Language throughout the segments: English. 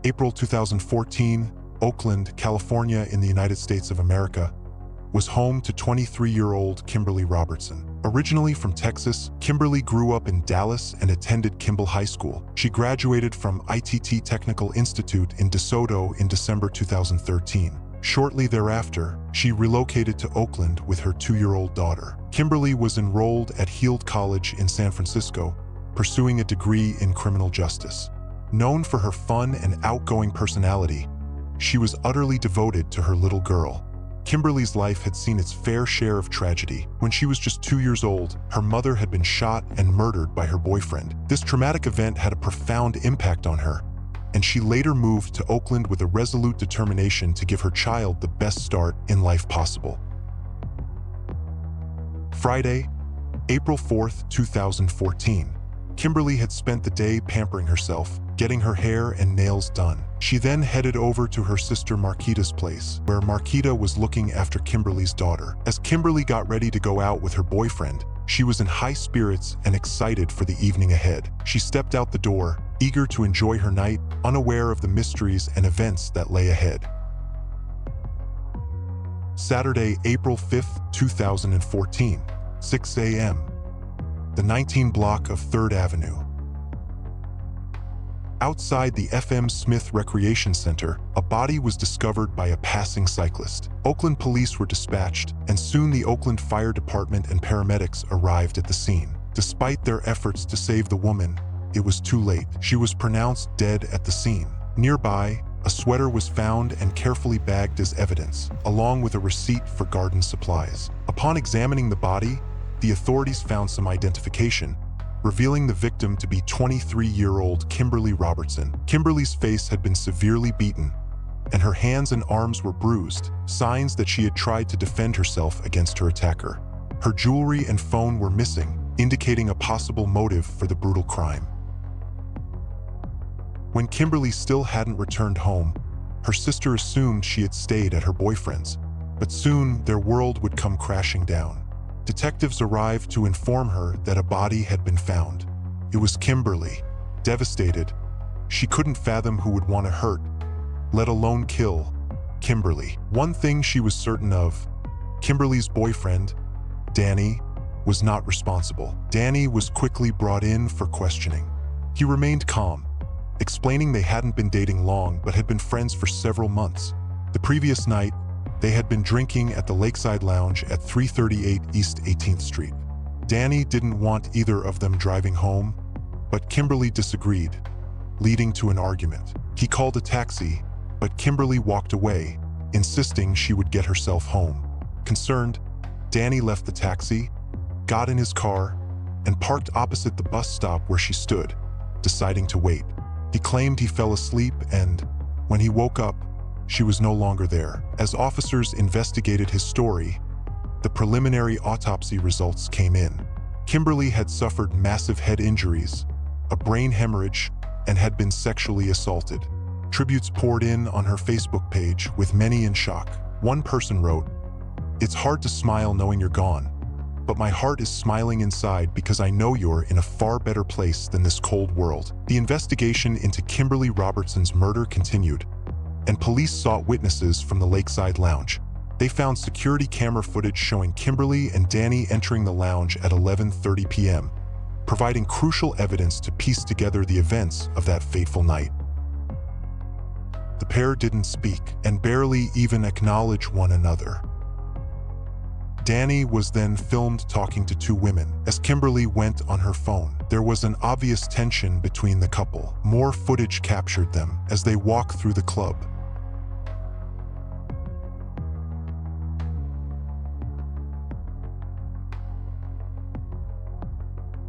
April 2014, Oakland, California in the United States of America, was home to 23-year-old Kimberly Robertson. Originally from Texas, Kimberly grew up in Dallas and attended Kimball High School. She graduated from ITT Technical Institute in DeSoto in December 2013. Shortly thereafter, she relocated to Oakland with her 2-year-old daughter. Kimberly was enrolled at Heald College in San Francisco, pursuing a degree in criminal justice. Known for her fun and outgoing personality, she was utterly devoted to her little girl. Kimberly's life had seen its fair share of tragedy. When she was just 2 years old, her mother had been shot and murdered by her boyfriend. This traumatic event had a profound impact on her, and she later moved to Oakland with a resolute determination to give her child the best start in life possible. Friday, April 4th, 2014. Kimberly had spent the day pampering herself, getting her hair and nails done. She then headed over to her sister Marquita's place, where Marquita was looking after Kimberly's daughter. As Kimberly got ready to go out with her boyfriend, she was in high spirits and excited for the evening ahead. She stepped out the door, eager to enjoy her night, unaware of the mysteries and events that lay ahead. Saturday, April 5th, 2014, 6 a.m. The 19 block of 3rd Avenue. Outside the F.M. Smith Recreation Center, a body was discovered by a passing cyclist. Oakland police were dispatched, and soon the Oakland Fire Department and paramedics arrived at the scene. Despite their efforts to save the woman, it was too late. She was pronounced dead at the scene. Nearby, a sweater was found and carefully bagged as evidence, along with a receipt for garden supplies. Upon examining the body, the authorities found some identification, revealing the victim to be 23-year-old Kimberly Robertson. Kimberly's face had been severely beaten, and her hands and arms were bruised, signs that she had tried to defend herself against her attacker. Her jewelry and phone were missing, indicating a possible motive for the brutal crime. When Kimberly still hadn't returned home, her sister assumed she had stayed at her boyfriend's, but soon their world would come crashing down. Detectives arrived to inform her that a body had been found. It was Kimberly. Devastated, she couldn't fathom who would want to hurt, let alone kill, Kimberly. One thing she was certain of: Kimberly's boyfriend, Danny, was not responsible. Danny was quickly brought in for questioning. He remained calm, explaining they hadn't been dating long but had been friends for several months. The previous night, they had been drinking at the Lakeside Lounge at 338 East 18th Street. Danny didn't want either of them driving home, but Kimberly disagreed, leading to an argument. He called a taxi, but Kimberly walked away, insisting she would get herself home. Concerned, Danny left the taxi, got in his car, and parked opposite the bus stop where she stood, deciding to wait. He claimed he fell asleep and, when he woke up, she was no longer there. As officers investigated his story, the preliminary autopsy results came in. Kimberly had suffered massive head injuries, a brain hemorrhage, and had been sexually assaulted. Tributes poured in on her Facebook page, with many in shock. One person wrote, "It's hard to smile knowing you're gone, but my heart is smiling inside because I know you're in a far better place than this cold world." The investigation into Kimberly Robertson's murder continued, and police sought witnesses from the Lakeside Lounge. They found security camera footage showing Kimberly and Danny entering the lounge at 11:30 p.m., providing crucial evidence to piece together the events of that fateful night. The pair didn't speak and barely even acknowledge one another. Danny was then filmed talking to two women as Kimberly went on her phone. There was an obvious tension between the couple. More footage captured them as they walked through the club.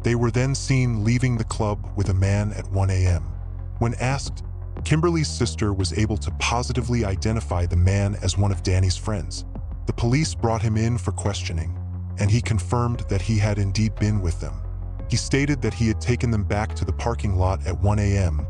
They were then seen leaving the club with a man at 1 a.m. When asked, Kimberly's sister was able to positively identify the man as one of Danny's friends. The police brought him in for questioning, and he confirmed that he had indeed been with them. He stated that he had taken them back to the parking lot at 1 a.m.,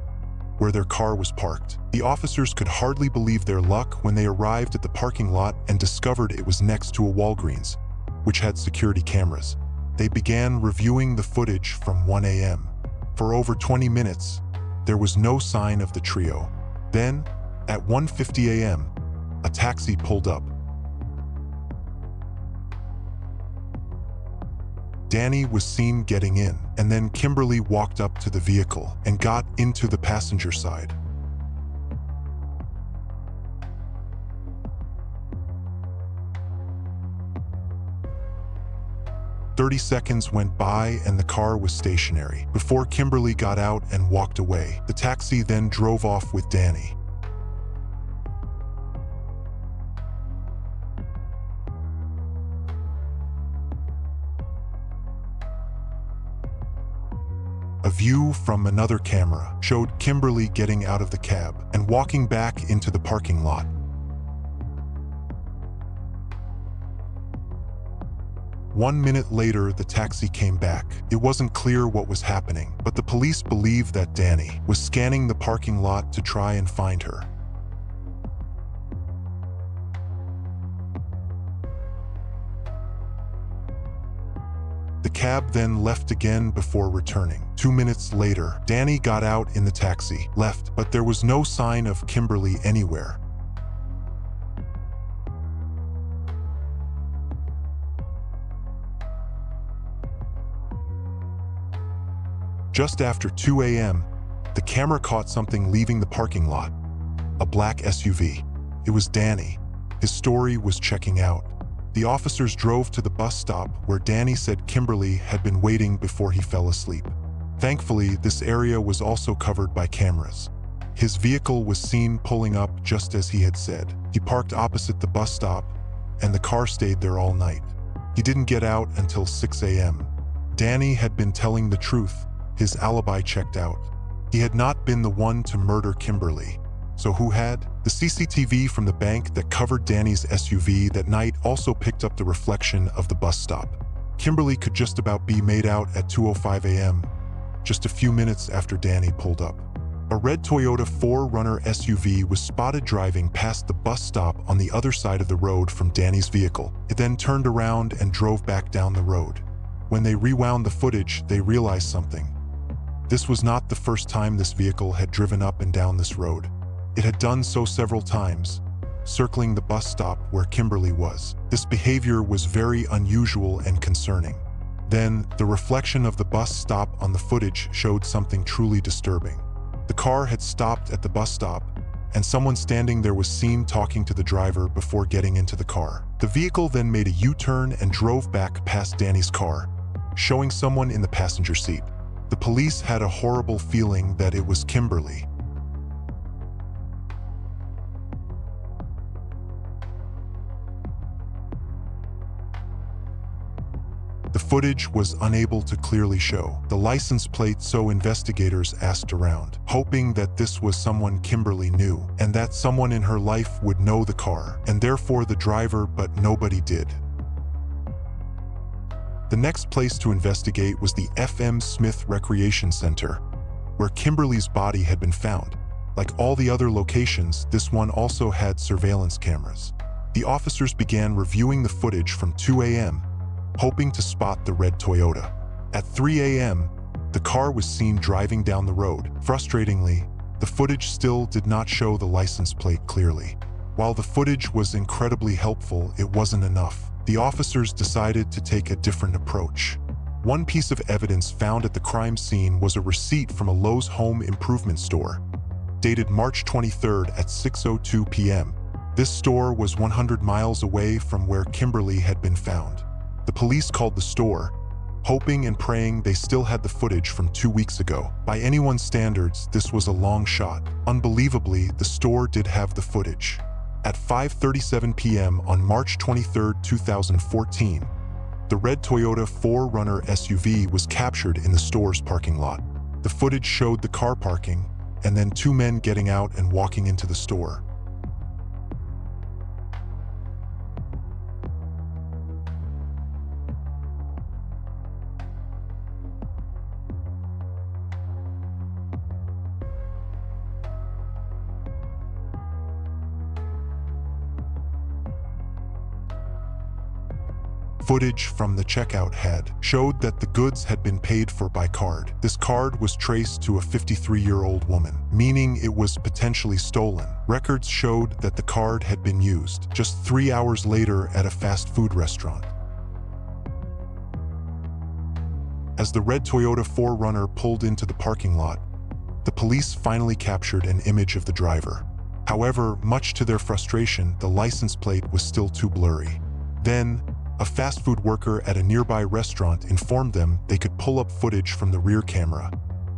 where their car was parked. The officers could hardly believe their luck when they arrived at the parking lot and discovered it was next to a Walgreens, which had security cameras. They began reviewing the footage from 1 a.m. For over 20 minutes, there was no sign of the trio. Then, at 1:50 a.m., a taxi pulled up. Danny was seen getting in, and then Kimberly walked up to the vehicle and got into the passenger side. "30 seconds went by and the car was stationary before Kimberly got out and walked away. The taxi then drove off with Danny. A view from another camera showed Kimberly getting out of the cab and walking back into the parking lot. One minute later, the taxi came back. It wasn't clear what was happening, but the police believe that Danny was scanning the parking lot to try and find her. The cab then left again before returning. 2 minutes later, Danny got out in the taxi, left, but there was no sign of Kimberly anywhere. Just after 2 a.m., the camera caught something leaving the parking lot. A black SUV. It was Danny. His story was checking out. The officers drove to the bus stop where Danny said Kimberly had been waiting before he fell asleep. Thankfully, this area was also covered by cameras. His vehicle was seen pulling up just as he had said. He parked opposite the bus stop, and the car stayed there all night. He didn't get out until 6 a.m. Danny had been telling the truth. His alibi checked out. He had not been the one to murder Kimberly. So who had? The CCTV from the bank that covered Danny's SUV that night also picked up the reflection of the bus stop. Kimberly could just about be made out at 2:05 a.m., just a few minutes after Danny pulled up. A red Toyota 4Runner SUV was spotted driving past the bus stop on the other side of the road from Danny's vehicle. It then turned around and drove back down the road. When they rewound the footage, they realized something. This was not the first time this vehicle had driven up and down this road. It had done so several times, circling the bus stop where Kimberly was. This behavior was very unusual and concerning. Then, the reflection of the bus stop on the footage showed something truly disturbing. The car had stopped at the bus stop, and someone standing there was seen talking to the driver before getting into the car. The vehicle then made a U-turn and drove back past Danny's car, showing someone in the passenger seat. The police had a horrible feeling that it was Kimberly. The footage was unable to clearly show the license plate, so investigators asked around, hoping that this was someone Kimberly knew and that someone in her life would know the car and therefore the driver, but nobody did. The next place to investigate was the F.M. Smith Recreation Center, where Kimberly's body had been found. Like all the other locations, this one also had surveillance cameras. The officers began reviewing the footage from 2 a.m., hoping to spot the red Toyota. At 3 a.m., the car was seen driving down the road. Frustratingly, the footage still did not show the license plate clearly. While the footage was incredibly helpful, it wasn't enough. The officers decided to take a different approach. One piece of evidence found at the crime scene was a receipt from a Lowe's home improvement store, dated March 23rd at 6:02 p.m. This store was 100 miles away from where Kimberly had been found. The police called the store, hoping and praying they still had the footage from 2 weeks ago. By anyone's standards, this was a long shot. Unbelievably, the store did have the footage. At 5:37 p.m. on March 23, 2014, the red Toyota 4Runner SUV was captured in the store's parking lot. The footage showed the car parking and then two men getting out and walking into the store. Footage from the checkout head showed that the goods had been paid for by card. This card was traced to a 53-year-old woman, meaning it was potentially stolen. Records showed that the card had been used just 3 hours later at a fast food restaurant. As the red Toyota 4Runner pulled into the parking lot, the police finally captured an image of the driver. However, much to their frustration, the license plate was still too blurry. Then, a fast food worker at a nearby restaurant informed them they could pull up footage from the rear camera,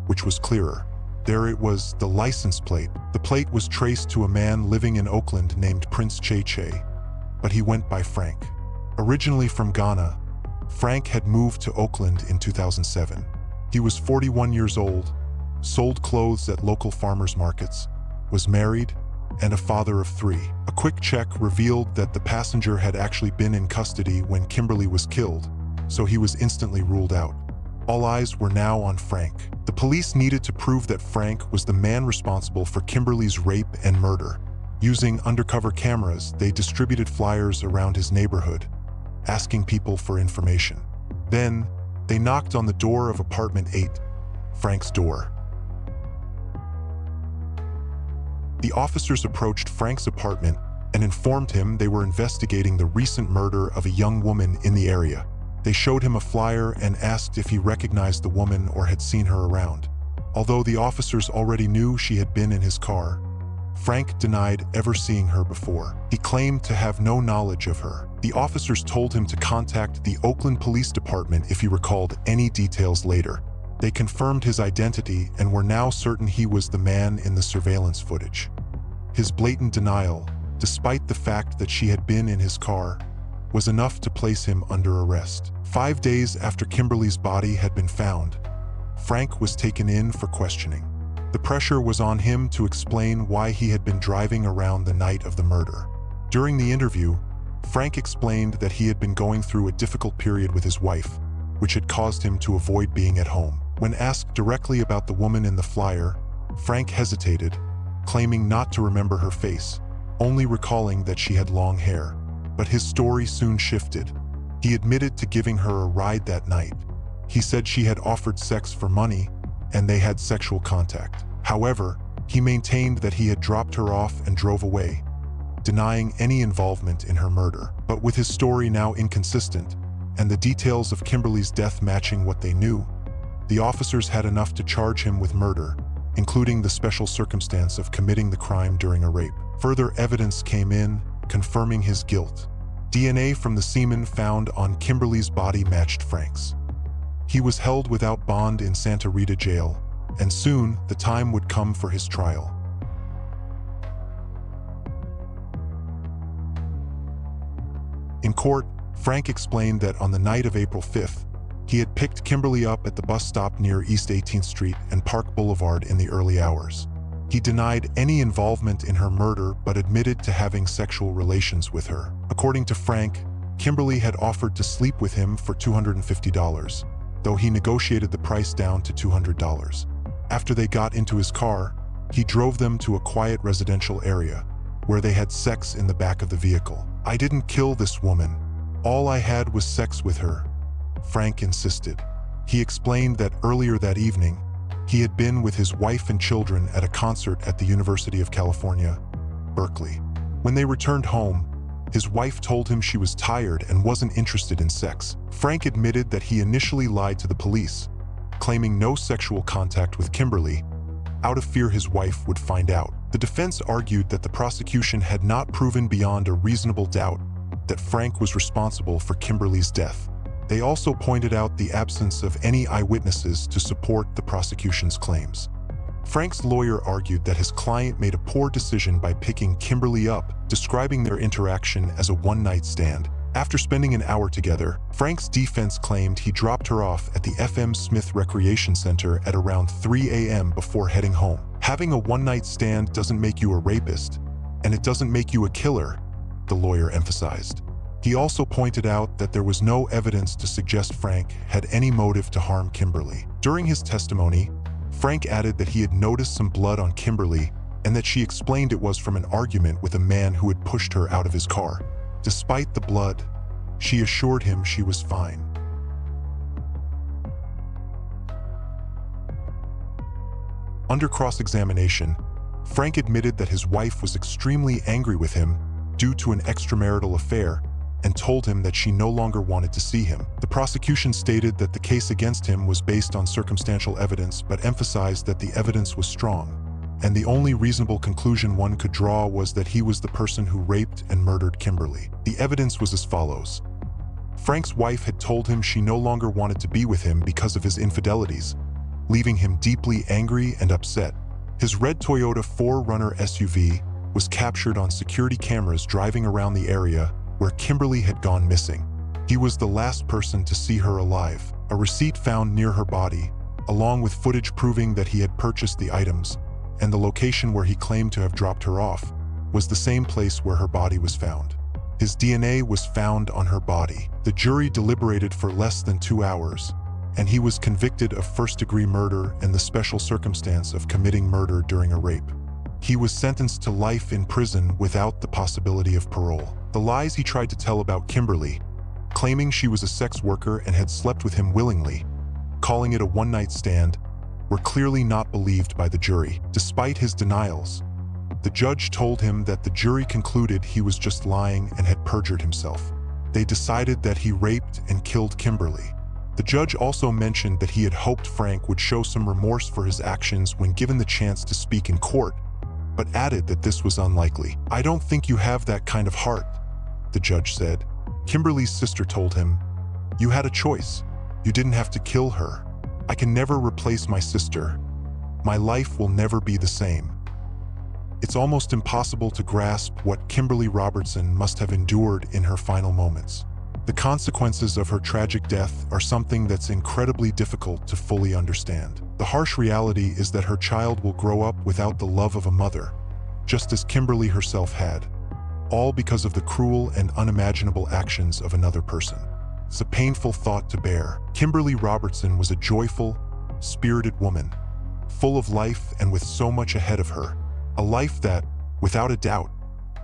which was clearer. There it was, the license plate. The plate was traced to a man living in Oakland named Prince Che, but he went by Frank. Originally from Ghana, Frank had moved to Oakland in 2007. He was 41 years old, sold clothes at local farmers markets, was married, and a father of 3. A quick check revealed that the passenger had actually been in custody when Kimberly was killed, so he was instantly ruled out. All eyes were now on Frank. The police needed to prove that Frank was the man responsible for Kimberly's rape and murder. Using undercover cameras, they distributed flyers around his neighborhood, asking people for information. Then, they knocked on the door of apartment 8, Frank's door. The officers approached Frank's apartment and informed him they were investigating the recent murder of a young woman in the area. They showed him a flyer and asked if he recognized the woman or had seen her around. Although the officers already knew she had been in his car, Frank denied ever seeing her before. He claimed to have no knowledge of her. The officers told him to contact the Oakland Police Department if he recalled any details later. They confirmed his identity and were now certain he was the man in the surveillance footage. His blatant denial, despite the fact that she had been in his car, was enough to place him under arrest. 5 days after Kimberly's body had been found, Frank was taken in for questioning. The pressure was on him to explain why he had been driving around the night of the murder. During the interview, Frank explained that he had been going through a difficult period with his wife, which had caused him to avoid being at home. When asked directly about the woman in the flyer, Frank hesitated, claiming not to remember her face, only recalling that she had long hair. But his story soon shifted. He admitted to giving her a ride that night. He said she had offered sex for money, and they had sexual contact. However, he maintained that he had dropped her off and drove away, denying any involvement in her murder. But with his story now inconsistent, and the details of Kimberly's death matching what they knew, the officers had enough to charge him with murder, including the special circumstance of committing the crime during a rape. Further evidence came in, confirming his guilt. DNA from the semen found on Kimberly's body matched Frank's. He was held without bond in Santa Rita jail, and soon the time would come for his trial. In court, Frank explained that on the night of April 5th, he had picked Kimberly up at the bus stop near East 18th Street and Park Boulevard in the early hours. He denied any involvement in her murder but admitted to having sexual relations with her. According to Frank, Kimberly had offered to sleep with him for $250, though he negotiated the price down to $200. After they got into his car, he drove them to a quiet residential area, where they had sex in the back of the vehicle. "I didn't kill this woman. All I had was sex with her," Frank insisted. He explained that earlier that evening, he had been with his wife and children at a concert at the University of California, Berkeley. When they returned home, his wife told him she was tired and wasn't interested in sex. Frank admitted that he initially lied to the police, claiming no sexual contact with Kimberly, out of fear his wife would find out. The defense argued that the prosecution had not proven beyond a reasonable doubt that Frank was responsible for Kimberly's death. They also pointed out the absence of any eyewitnesses to support the prosecution's claims. Frank's lawyer argued that his client made a poor decision by picking Kimberly up, describing their interaction as a one-night stand. After spending an hour together, Frank's defense claimed he dropped her off at the FM Smith Recreation Center at around 3 a.m. before heading home. "Having a one-night stand doesn't make you a rapist, and it doesn't make you a killer," the lawyer emphasized. He also pointed out that there was no evidence to suggest Frank had any motive to harm Kimberly. During his testimony, Frank added that he had noticed some blood on Kimberly and that she explained it was from an argument with a man who had pushed her out of his car. Despite the blood, She assured him she was fine. Under cross-examination, Frank admitted that his wife was extremely angry with him due to an extramarital affair and told him that she no longer wanted to see him. The prosecution stated that the case against him was based on circumstantial evidence but emphasized that the evidence was strong, and the only reasonable conclusion one could draw was that he was the person who raped and murdered Kimberly. The evidence was as follows. Frank's wife had told him she no longer wanted to be with him because of his infidelities, leaving him deeply angry and upset. His red Toyota 4Runner SUV was captured on security cameras driving around the area where Kimberly had gone missing. He was the last person to see her alive. A receipt found near her body, along with footage proving that he had purchased the items, and the location where he claimed to have dropped her off, was the same place where her body was found. His DNA was found on her body. The jury deliberated for less than 2 hours, and he was convicted of first-degree murder and the special circumstance of committing murder during a rape. He was sentenced to life in prison without the possibility of parole. The lies he tried to tell about Kimberly, claiming she was a sex worker and had slept with him willingly, calling it a one-night stand, were clearly not believed by the jury. Despite his denials, the judge told him that the jury concluded he was just lying and had perjured himself. They decided that he raped and killed Kimberly. The judge also mentioned that he had hoped Frank would show some remorse for his actions when given the chance to speak in court, but added that this was unlikely. "I don't think you have that kind of heart," the judge said. Kimberly's sister told him, "You had a choice. You didn't have to kill her. I can never replace my sister. My life will never be the same." It's almost impossible to grasp what Kimberly Robertson must have endured in her final moments. The consequences of her tragic death are something that's incredibly difficult to fully understand. The harsh reality is that her child will grow up without the love of a mother, just as Kimberly herself had, all because of the cruel and unimaginable actions of another person. It's a painful thought to bear. Kimberly Robertson was a joyful, spirited woman, full of life and with so much ahead of her. A life that, without a doubt,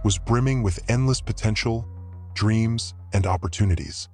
was brimming with endless potential, dreams, and opportunities.